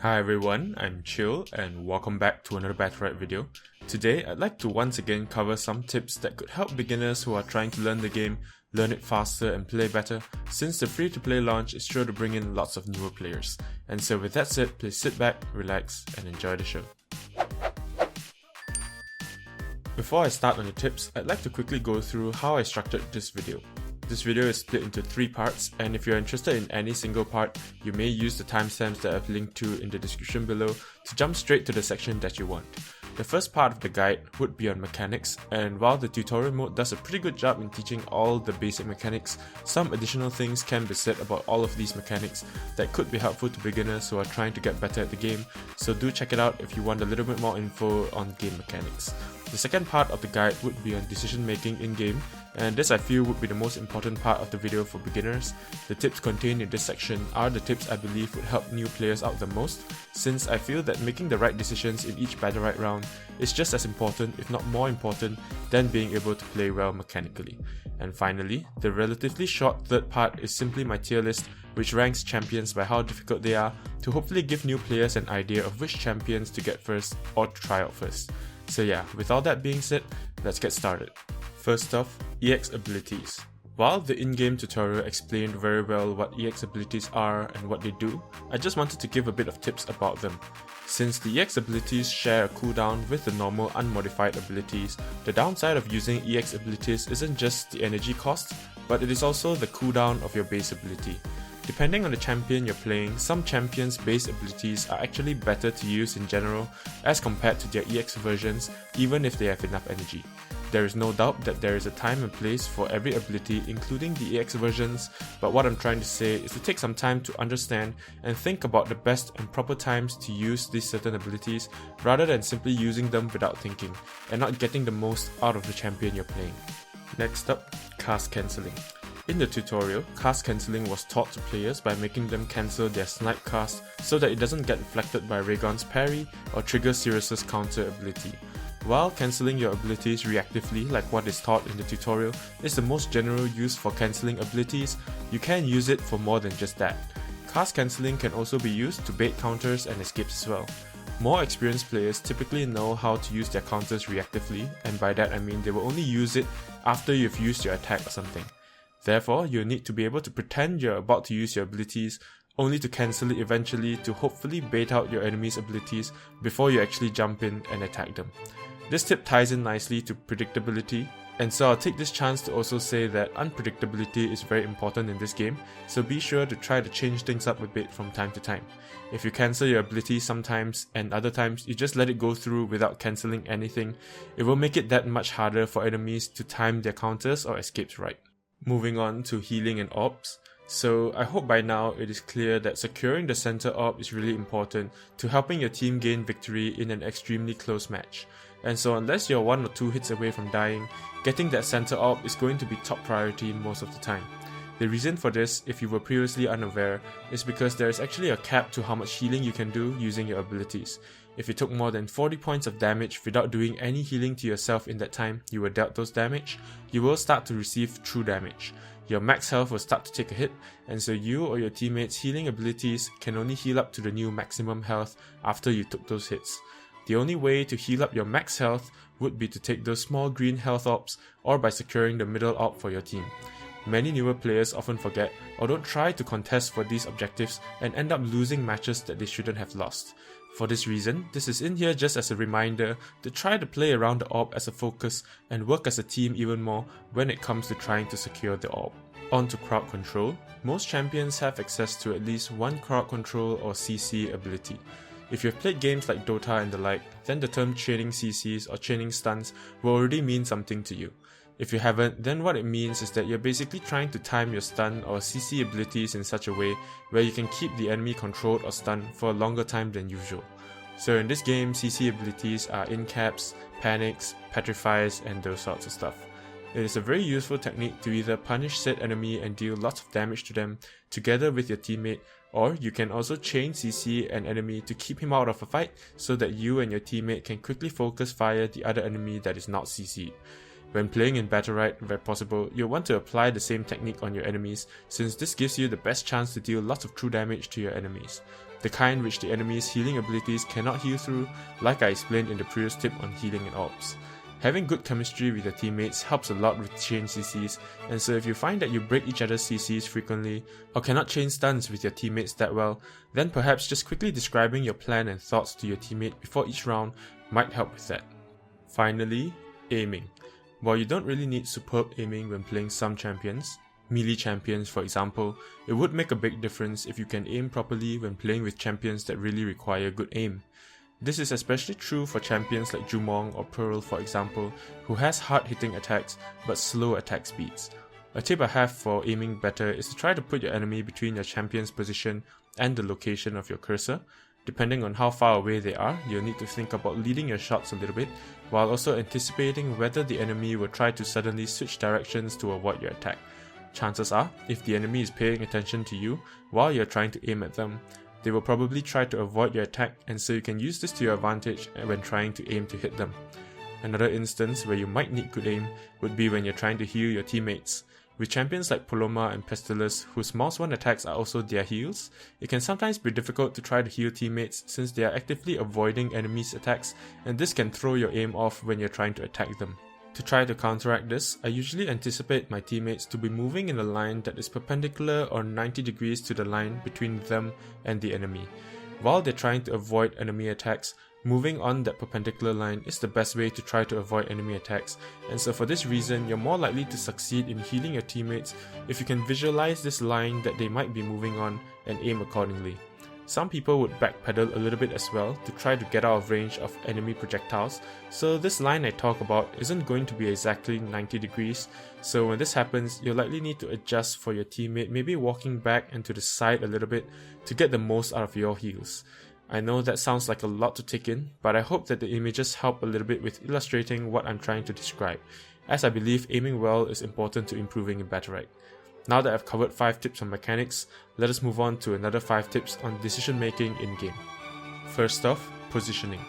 Hi everyone, I'm Chyill and welcome back to another Battlerite video. Today I'd like to once again cover some tips that could help beginners who are trying to learn the game, learn it faster and play better, since the free-to-play launch is sure to bring in lots of newer players. And so with that said, please sit back, relax and enjoy the show. Before I start on the tips, I'd like to quickly go through how I structured this video. This video is split into 3 parts, and if you're interested in any single part, you may use the timestamps that I've linked to in the description below to jump straight to the section that you want. The first part of the guide would be on mechanics, and while the tutorial mode does a pretty good job in teaching all the basic mechanics, some additional things can be said about all of these mechanics that could be helpful to beginners who are trying to get better at the game, so do check it out if you want a little bit more info on game mechanics. The second part of the guide would be on decision making in-game, and this I feel would be the most important part of the video for beginners. The tips contained in this section are the tips I believe would help new players out the most, since I feel that making the right decisions in each Battlerite round is just as important, if not more important, than being able to play well mechanically. And finally, the relatively short third part is simply my tier list, which ranks champions by how difficult they are, to hopefully give new players an idea of which champions to get first or to try out first. So yeah, with all that being said, let's get started. First off, EX abilities. While the in-game tutorial explained very well what EX abilities are and what they do, I just wanted to give a bit of tips about them. Since the EX abilities share a cooldown with the normal unmodified abilities, the downside of using EX abilities isn't just the energy cost, but it is also the cooldown of your base ability. Depending on the champion you're playing, some champions' base abilities are actually better to use in general as compared to their EX versions, even if they have enough energy. There is no doubt that there is a time and place for every ability, including the EX versions, but what I'm trying to say is to take some time to understand and think about the best and proper times to use these certain abilities, rather than simply using them without thinking, and not getting the most out of the champion you're playing. Next up, cast cancelling. In the tutorial, cast cancelling was taught to players by making them cancel their snipe cast so that it doesn't get deflected by Raygon's parry or trigger Sirius's counter ability. While cancelling your abilities reactively, like what is taught in the tutorial, is the most general use for cancelling abilities, you can use it for more than just that. Cast cancelling can also be used to bait counters and escapes as well. More experienced players typically know how to use their counters reactively, and by that I mean they will only use it after you've used your attack or something. Therefore, you'll need to be able to pretend you're about to use your abilities, only to cancel it eventually to hopefully bait out your enemy's abilities before you actually jump in and attack them. This tip ties in nicely to predictability, and so I'll take this chance to also say that unpredictability is very important in this game, so be sure to try to change things up a bit from time to time. If you cancel your ability sometimes and other times you just let it go through without cancelling anything, it will make it that much harder for enemies to time their counters or escapes right. Moving on to healing and orbs. So I hope by now it is clear that securing the center orb is really important to helping your team gain victory in an extremely close match. And so unless you're 1 or 2 hits away from dying, getting that center orb is going to be top priority most of the time. The reason for this, if you were previously unaware, is because there is actually a cap to how much healing you can do using your abilities. If you took more than 40 points of damage without doing any healing to yourself in that time you were dealt those damage, you will start to receive true damage. Your max health will start to take a hit, and so you or your teammates' healing abilities can only heal up to the new maximum health after you took those hits. The only way to heal up your max health would be to take those small green health orbs, or by securing the middle orb for your team. Many newer players often forget or don't try to contest for these objectives and end up losing matches that they shouldn't have lost. For this reason, this is in here just as a reminder to try to play around the orb as a focus and work as a team even more when it comes to trying to secure the orb. On to crowd control. Most champions have access to at least one crowd control or CC ability. If you've played games like Dota and the like, then the term chaining CCs or chaining stuns will already mean something to you. If you haven't, then what it means is that you're basically trying to time your stun or CC abilities in such a way where you can keep the enemy controlled or stunned for a longer time than usual. So in this game, CC abilities are incaps, panics, petrifies, and those sorts of stuff. It is a very useful technique to either punish said enemy and deal lots of damage to them together with your teammate, or you can also chain CC an enemy to keep him out of a fight so that you and your teammate can quickly focus fire the other enemy that is not CC'd. When playing in Battlerite, where possible, you'll want to apply the same technique on your enemies, since this gives you the best chance to deal lots of true damage to your enemies. the kind which the enemy's healing abilities cannot heal through, like I explained in the previous tip on healing and orbs. Having good chemistry with your teammates helps a lot with chain CCs, and so if you find that you break each other's CCs frequently, or cannot chain stuns with your teammates that well, then perhaps just quickly describing your plan and thoughts to your teammate before each round might help with that. Finally, aiming. While you don't really need superb aiming when playing some champions, melee champions for example, it would make a big difference if you can aim properly when playing with champions that really require good aim. This is especially true for champions like Jumong or Pearl for example, who has hard-hitting attacks but slow attack speeds. A tip I have for aiming better is to try to put your enemy between your champion's position and the location of your cursor. Depending on how far away they are, you'll need to think about leading your shots a little bit, while also anticipating whether the enemy will try to suddenly switch directions to avoid your attack. Chances are, if the enemy is paying attention to you while you're trying to aim at them, they will probably try to avoid your attack, and so you can use this to your advantage when trying to aim to hit them. Another instance where you might need good aim would be when you're trying to heal your teammates. With champions like Paloma and Pestilus, whose mouse 1 attacks are also their heals, it can sometimes be difficult to try to heal teammates since they are actively avoiding enemies' attacks, and this can throw your aim off when you're trying to attack them. To try to counteract this, I usually anticipate my teammates to be moving in a line that is perpendicular or 90 degrees to the line between them and the enemy. While they're trying to avoid enemy attacks, moving on that perpendicular line is the best way to try to avoid enemy attacks, and so for this reason, you're more likely to succeed in healing your teammates if you can visualize this line that they might be moving on and aim accordingly. Some people would backpedal a little bit as well to try to get out of range of enemy projectiles, so this line I talk about isn't going to be exactly 90 degrees, so when this happens, you'll likely need to adjust for your teammate, maybe walking back and to the side a little bit to get the most out of your heals. I know that sounds like a lot to take in, but I hope that the images help a little bit with illustrating what I'm trying to describe, as I believe aiming well is important to improving in Battlerite. Now that I've covered 5 tips on mechanics, let us move on to another 5 tips on decision making in-game. First off, positioning.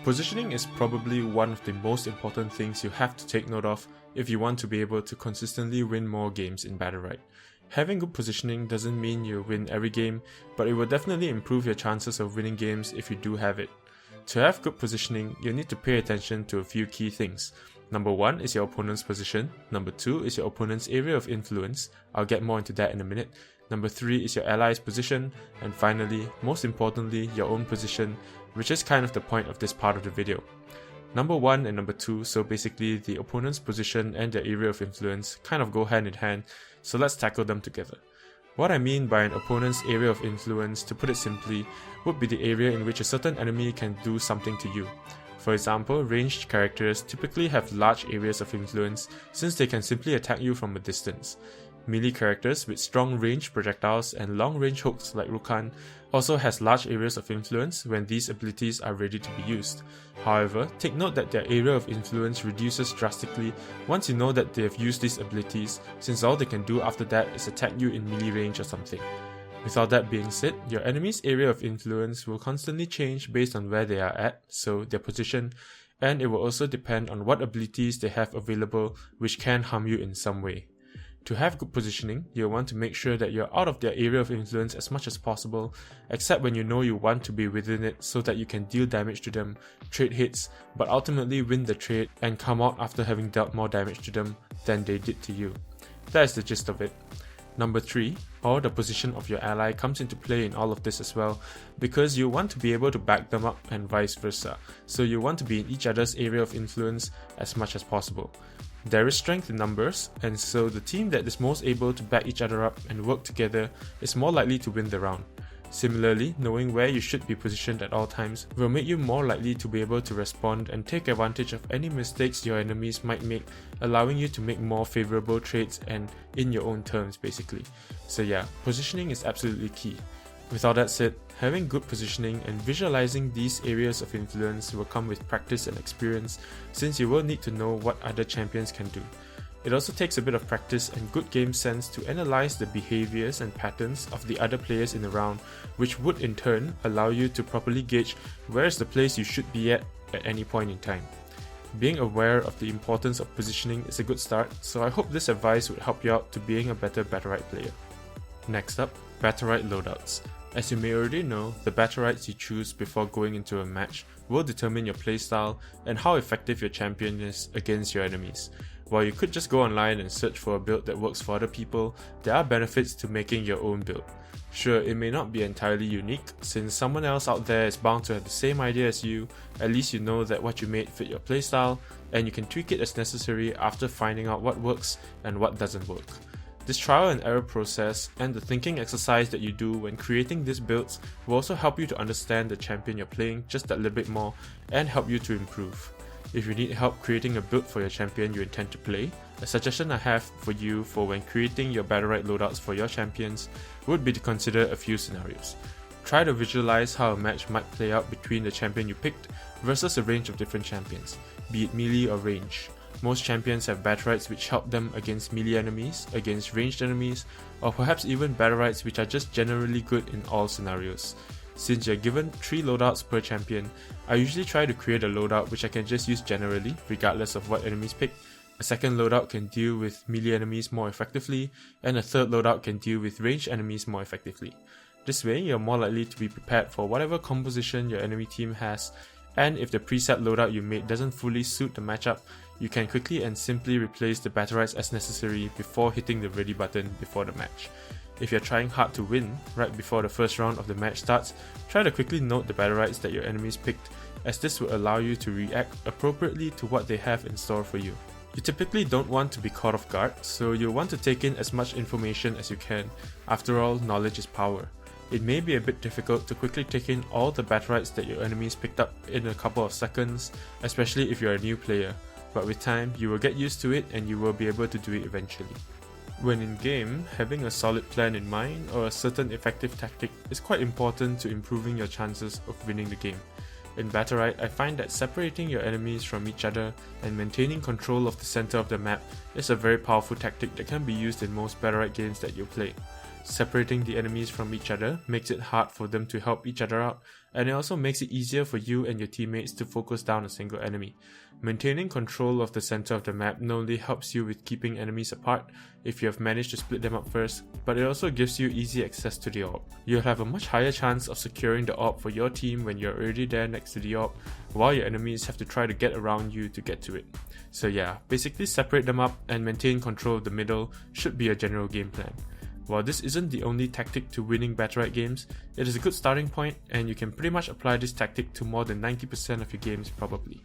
Positioning is probably one of the most important things you have to take note of if you want to be able to consistently win more games in Battlerite. Having good positioning doesn't mean you'll win every game, but it will definitely improve your chances of winning games if you do have it. To have good positioning, you need to pay attention to a few key things. Number 1 is your opponent's position, number 2 is your opponent's area of influence, I'll get more into that in a minute, number 3 is your ally's position, and finally, most importantly, your own position, which is kind of the point of this part of the video. Number 1 and number 2, so basically the opponent's position and their area of influence, kind of go hand in hand, so let's tackle them together. What I mean by an opponent's area of influence, to put it simply, would be the area in which a certain enemy can do something to you. For example, ranged characters typically have large areas of influence since they can simply attack you from a distance. Melee characters with strong ranged projectiles and long range hooks like Rukan also has large areas of influence when these abilities are ready to be used. However, take note that their area of influence reduces drastically once you know that they have used these abilities, since all they can do after that is attack you in melee range or something. With all that being said, your enemy's area of influence will constantly change based on where they are at, so their position, and it will also depend on what abilities they have available which can harm you in some way. To have good positioning, you'll want to make sure that you're out of their area of influence as much as possible, except when you know you want to be within it so that you can deal damage to them, trade hits, but ultimately win the trade and come out after having dealt more damage to them than they did to you. That is the gist of it. Number 3, or the position of your ally, comes into play in all of this as well, because you want to be able to back them up and vice versa, so you want to be in each other's area of influence as much as possible. There is strength in numbers, and so the team that is most able to back each other up and work together is more likely to win the round. Similarly, knowing where you should be positioned at all times will make you more likely to be able to respond and take advantage of any mistakes your enemies might make, allowing you to make more favorable trades and in your own terms basically. So yeah, positioning is absolutely key. With all that said, having good positioning and visualizing these areas of influence will come with practice and experience, since you will need to know what other champions can do. It also takes a bit of practice and good game sense to analyze the behaviors and patterns of the other players in the round, which would in turn allow you to properly gauge where is the place you should be at any point in time. Being aware of the importance of positioning is a good start, so I hope this advice would help you out to being a better Battlerite player. Next up, Battlerite Loadouts. As you may already know, the Battlerites you choose before going into a match will determine your playstyle and how effective your champion is against your enemies. While you could just go online and search for a build that works for other people, there are benefits to making your own build. Sure, it may not be entirely unique, since someone else out there is bound to have the same idea as you. At least you know that what you made fit your playstyle, and you can tweak it as necessary after finding out what works and what doesn't work. This trial and error process and the thinking exercise that you do when creating these builds will also help you to understand the champion you're playing just that little bit more and help you to improve. If you need help creating a build for your champion you intend to play, a suggestion I have for you for when creating your Battlerite loadouts for your champions would be to consider a few scenarios. Try to visualize how a match might play out between the champion you picked versus a range of different champions, be it melee or range. Most champions have Battlerites which help them against melee enemies, against ranged enemies, or perhaps even Battlerites which are just generally good in all scenarios. Since you're given 3 loadouts per champion, I usually try to create a loadout which I can just use generally, regardless of what enemies pick. A second loadout can deal with melee enemies more effectively, and a third loadout can deal with ranged enemies more effectively. This way, you're more likely to be prepared for whatever composition your enemy team has, and if the preset loadout you made doesn't fully suit the matchup, you can quickly and simply replace the Battlerites as necessary before hitting the ready button before the match. If you're trying hard to win right before the first round of the match starts, try to quickly note the Battlerites that your enemies picked, as this will allow you to react appropriately to what they have in store for you. You typically don't want to be caught off guard, so you'll want to take in as much information as you can. After all, knowledge is power. It may be a bit difficult to quickly take in all the Battlerites that your enemies picked up in a couple of seconds, especially if you're a new player, but with time, you will get used to it and you will be able to do it eventually. When in game, having a solid plan in mind or a certain effective tactic is quite important to improving your chances of winning the game. In Battlerite, I find that separating your enemies from each other and maintaining control of the center of the map is a very powerful tactic that can be used in most Battlerite games that you play. Separating the enemies from each other makes it hard for them to help each other out, and it also makes it easier for you and your teammates to focus down a single enemy. Maintaining control of the center of the map not only helps you with keeping enemies apart if you have managed to split them up first, but it also gives you easy access to the orb. You'll have a much higher chance of securing the orb for your team when you're already there next to the orb, while your enemies have to try to get around you to get to it. So yeah, basically separate them up and maintain control of the middle should be a general game plan. While this isn't the only tactic to winning Battlerite games, it is a good starting point and you can pretty much apply this tactic to more than 90% of your games probably.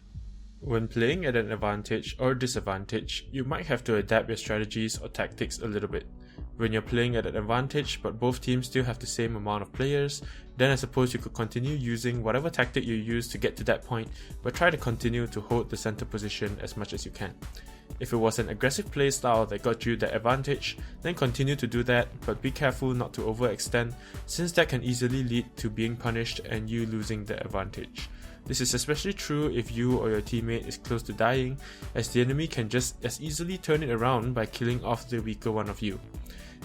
When playing at an advantage or disadvantage, you might have to adapt your strategies or tactics a little bit. When you're playing at an advantage but both teams still have the same amount of players, then I suppose you could continue using whatever tactic you use to get to that point, but try to continue to hold the center position as much as you can. If it was an aggressive playstyle that got you that advantage, then continue to do that, but be careful not to overextend, since that can easily lead to being punished and you losing the advantage. This is especially true if you or your teammate is close to dying, as the enemy can just as easily turn it around by killing off the weaker one of you.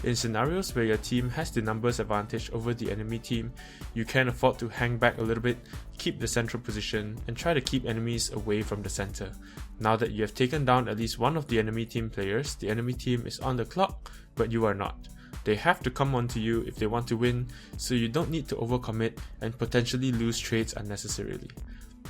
In scenarios where your team has the numbers advantage over the enemy team, you can afford to hang back a little bit, keep the central position, and try to keep enemies away from the center. Now that you have taken down at least one of the enemy team players, the enemy team is on the clock, but you are not. They have to come onto you if they want to win, so you don't need to overcommit and potentially lose trades unnecessarily.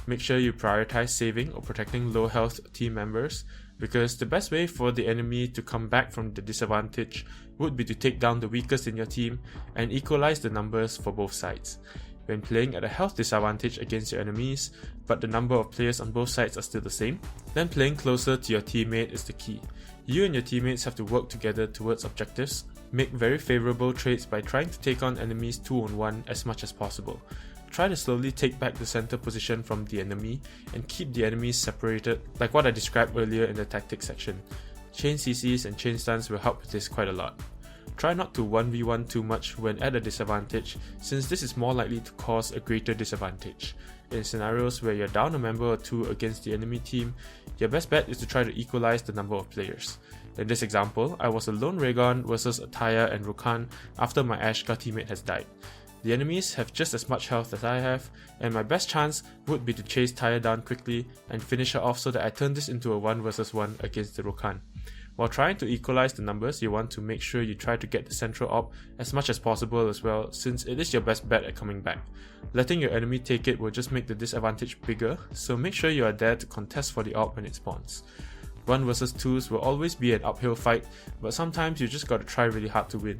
Make sure you prioritize saving or protecting low health team members, because the best way for the enemy to come back from the disadvantage would be to take down the weakest in your team and equalize the numbers for both sides. When playing at a health disadvantage against your enemies, but the number of players on both sides are still the same, then playing closer to your teammate is the key. You and your teammates have to work together towards objectives, make very favorable trades by trying to take on enemies 2-on-1 as much as possible. Try to slowly take back the center position from the enemy and keep the enemies separated, like what I described earlier in the tactics section. Chain CCs and chain stuns will help with this quite a lot. Try not to 1v1 too much when at a disadvantage, since this is more likely to cause a greater disadvantage. In scenarios where you're down a member or two against the enemy team, your best bet is to try to equalize the number of players. In this example, I was a lone Raygon versus a Taya and Rokan after my Ashka teammate has died. The enemies have just as much health as I have, and my best chance would be to chase Taya down quickly and finish her off so that I turn this into a 1 versus 1 against the Rokan. While trying to equalize the numbers, you want to make sure you try to get the central orb as much as possible as well, since it is your best bet at coming back. Letting your enemy take it will just make the disadvantage bigger, so make sure you are there to contest for the orb when it spawns. 1 vs 2s will always be an uphill fight, but sometimes you just gotta try really hard to win.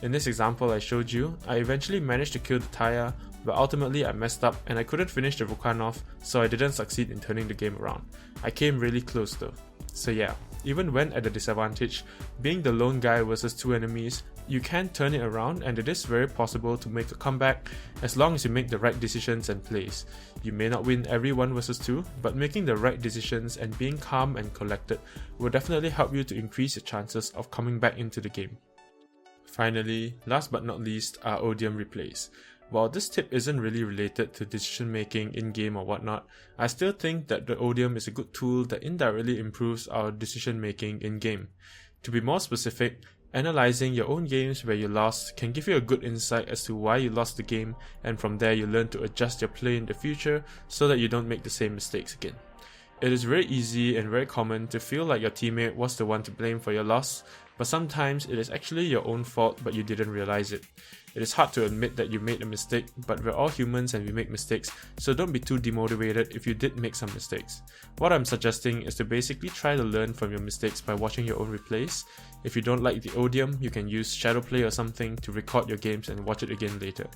In this example I showed you, I eventually managed to kill the Chyill, but ultimately I messed up and I couldn't finish the Vulcanov, so I didn't succeed in turning the game around. I came really close though. So yeah, even when at a disadvantage, being the lone guy versus 2 enemies, you can turn it around and it is very possible to make a comeback as long as you make the right decisions and plays. You may not win every 1 vs 2, but making the right decisions and being calm and collected will definitely help you to increase your chances of coming back into the game. Finally, last but not least are Odeum replays. While this tip isn't really related to decision making in-game or whatnot, I still think that the Odeum is a good tool that indirectly improves our decision making in-game. To be more specific, analyzing your own games where you lost can give you a good insight as to why you lost the game, and from there you learn to adjust your play in the future so that you don't make the same mistakes again. It is very easy and very common to feel like your teammate was the one to blame for your loss, but sometimes it is actually your own fault but you didn't realize it. It is hard to admit that you made a mistake, but we're all humans and we make mistakes, so don't be too demotivated if you did make some mistakes. What I'm suggesting is to basically try to learn from your mistakes by watching your own replays. If you don't like the Odeum, you can use Shadowplay or something to record your games and watch it again later.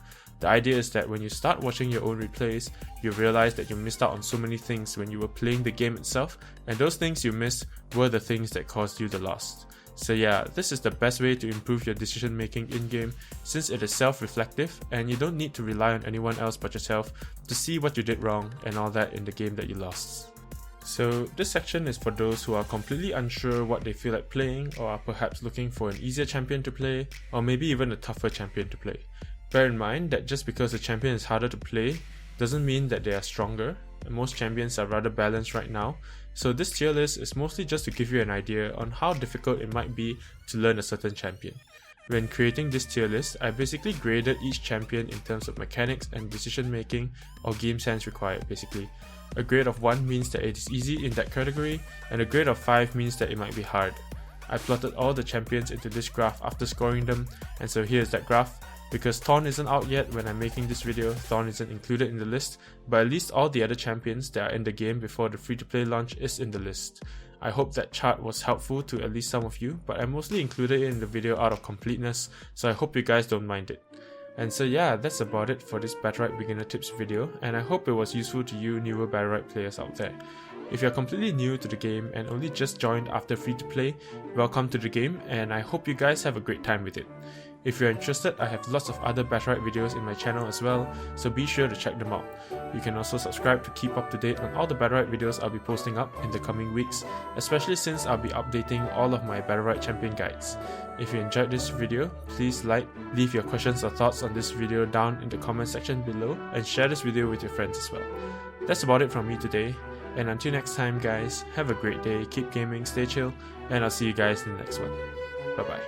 The idea is that when you start watching your own replays, you realize that you missed out on so many things when you were playing the game itself, and those things you missed were the things that caused you the loss. So yeah, this is the best way to improve your decision making in-game, since it is self-reflective and you don't need to rely on anyone else but yourself to see what you did wrong and all that in the game that you lost. So this section is for those who are completely unsure what they feel like playing, or are perhaps looking for an easier champion to play, or maybe even a tougher champion to play. Bear in mind that just because the champion is harder to play doesn't mean that they are stronger, and most champions are rather balanced right now, so this tier list is mostly just to give you an idea on how difficult it might be to learn a certain champion. When creating this tier list, I basically graded each champion in terms of mechanics and decision making or game sense required basically. A grade of 1 means that it is easy in that category, and a grade of 5 means that it might be hard. I plotted all the champions into this graph after scoring them, and so here's that graph. Because Thorn isn't out yet when I'm making this video, Thorn isn't included in the list, but at least all the other champions that are in the game before the free-to-play launch is in the list. I hope that chart was helpful to at least some of you, but I mostly included it in the video out of completeness, so I hope you guys don't mind it. And so yeah, that's about it for this Battlerite beginner tips video, and I hope it was useful to you newer Battlerite players out there. If you're completely new to the game and only just joined after free-to-play, welcome to the game, and I hope you guys have a great time with it. If you're interested, I have lots of other Battlerite videos in my channel as well, so be sure to check them out. You can also subscribe to keep up to date on all the Battlerite videos I'll be posting up in the coming weeks, especially since I'll be updating all of my Battlerite champion guides. If you enjoyed this video, please leave your questions or thoughts on this video down in the comment section below, and share this video with your friends as well. That's about it from me today, and until next time guys, have a great day, keep gaming, stay chill, and I'll see you guys in the next one. Bye bye.